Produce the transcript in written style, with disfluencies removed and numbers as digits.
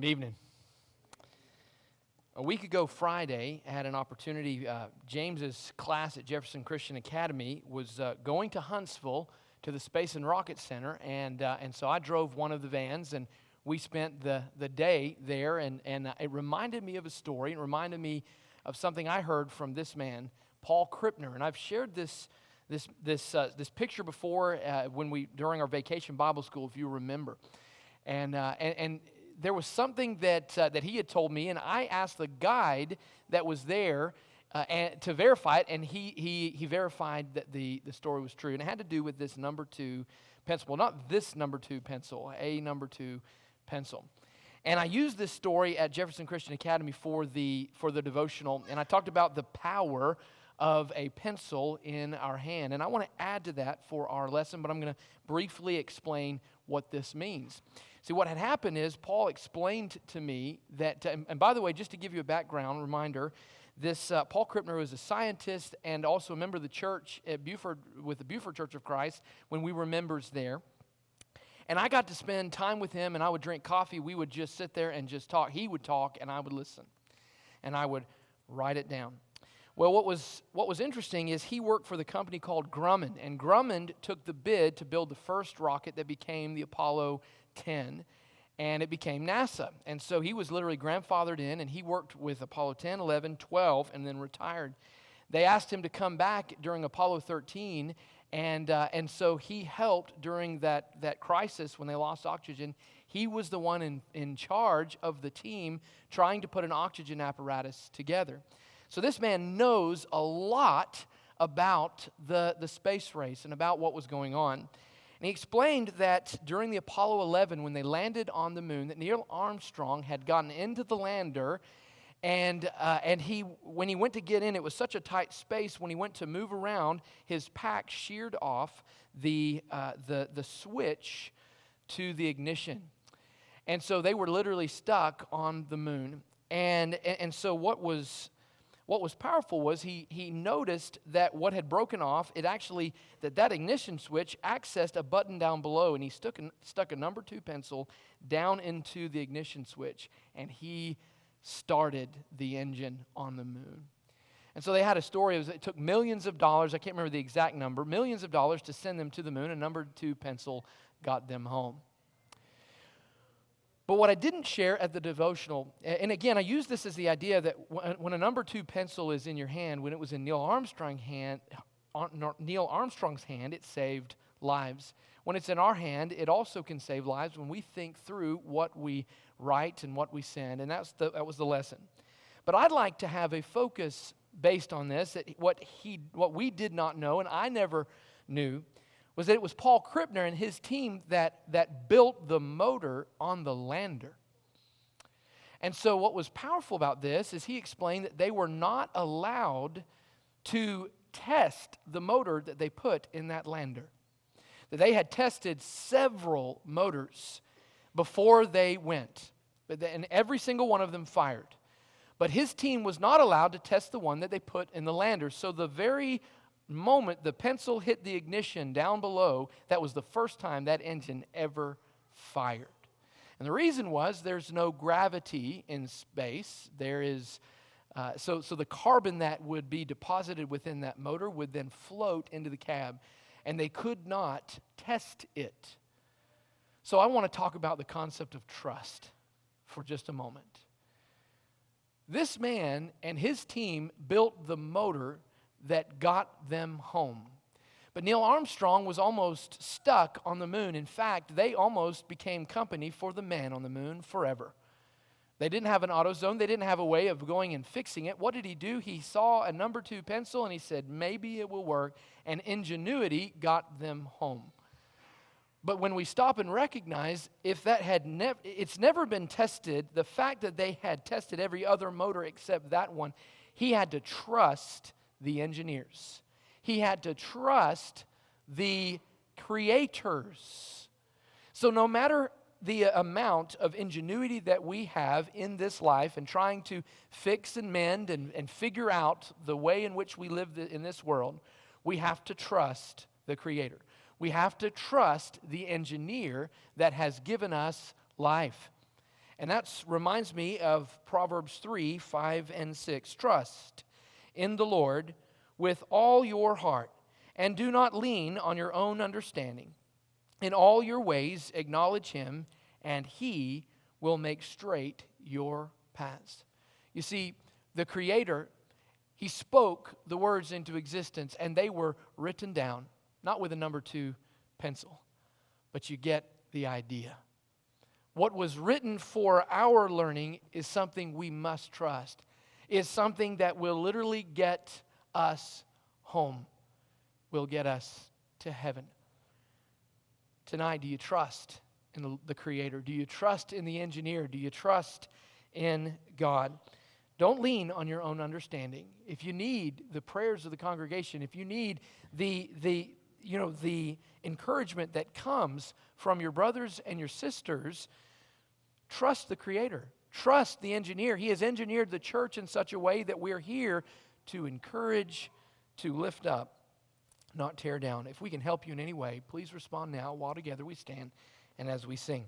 Good evening. A week ago Friday, I had an opportunity. James's class at Jefferson Christian Academy was going to Huntsville to the Space and Rocket Center, and so I drove one of the vans, and we spent the day there, and it reminded me of a story. It reminded me of something I heard from this man, Paul Krippner, and I've shared this picture before during our vacation Bible school, if you remember, and there was something that he had told me, and I asked the guide that was there to verify it, and he verified that the story was true. And it had to do with this number 2 pencil. Well, not this number 2 pencil, a number 2 pencil. And I used this story at Jefferson Christian Academy for the devotional, and I talked about the power of a pencil in our hand. And I want to add to that for our lesson, but I'm going to briefly explain what this means. See, what had happened is Paul explained to me that, and by the way, just to give you a background reminder, this Paul Krippner was a scientist and also a member of the church at Buford, with the Deerfoot Church of Christ, when we were members there. And I got to spend time with him, and I would drink coffee. We would just sit there and just talk. He would talk, and I would listen, and I would write it down. Well, what was interesting is he worked for the company called Grumman, and Grumman took the bid to build the first rocket that became the Apollo 10, and it became NASA. And so he was literally grandfathered in, and he worked with Apollo 10, 11, 12, and then retired. They asked him to come back during Apollo 13, and so he helped during that crisis when they lost oxygen. He was the one in charge of the team trying to put an oxygen apparatus together. So this man knows a lot about the space race and about what was going on. And he explained that during the Apollo 11, when they landed on the moon, that Neil Armstrong had gotten into the lander, and when he went to get in, it was such a tight space. When he went to move around, his pack sheared off the switch to the ignition, and so they were literally stuck on the moon. And so what was powerful was he noticed that what had broken off, it actually, that ignition switch accessed a button down below, and he stuck a number 2 pencil down into the ignition switch, and he started the engine on the moon. And so they had a story. It took millions of dollars, I can't remember the exact number, millions of dollars to send them to the moon. A number 2 pencil got them home. But what I didn't share at the devotional, and again, I use this as the idea that when a number 2 pencil is in your hand, when it was in Neil Armstrong's hand, it saved lives. When it's in our hand, it also can save lives when we think through what we write and what we send, and that was the lesson. But I'd like to have a focus based on this, that what we did not know, and I never knew, was that it was Paul Krippner and his team that built the motor on the lander. And so what was powerful about this is he explained that they were not allowed to test the motor that they put in that lander. That they had tested several motors before they went, and every single one of them fired. But his team was not allowed to test the one that they put in the lander. So the very moment the pencil hit the ignition down below, that was the first time that engine ever fired. And the reason was there's no gravity in space. There is so the carbon that would be deposited within that motor would then float into the cab, and they could not test it. So I want to talk about the concept of trust for just a moment. This man and his team built the motor that got them home. But Neil Armstrong was almost stuck on the moon. In fact, they almost became company for the man on the moon forever. They didn't have an AutoZone. They didn't have a way of going and fixing it. What did he do? He saw a number 2 pencil and he said, maybe it will work. And ingenuity got them home. But when we stop and recognize, if that had it's never been tested, the fact that they had tested every other motor except that one, he had to trust the engineers. He had to trust the creators. So no matter the amount of ingenuity that we have in this life and trying to fix and mend and figure out the way in which we live in this world, we have to trust the Creator. We have to trust the engineer that has given us life. And that reminds me of Proverbs 3, 5, and 6. Trust in the Lord with all your heart, and do not lean on your own understanding. In all your ways acknowledge Him, and He will make straight your paths. You see, the Creator, He spoke the words into existence, and they were written down, not with a number 2 pencil, but you get the idea. What was written for our learning is something we must trust, is something that will literally get us home, will get us to heaven. Tonight, do you trust in the Creator? Do you trust in the engineer? Do you trust in God? Don't lean on your own understanding. If you need the prayers of the congregation, if you need the encouragement that comes from your brothers and your sisters, trust the Creator. Trust the engineer. He has engineered the church in such a way that we're here to encourage, to lift up, not tear down. If we can help you in any way, please respond now while together we stand and as we sing.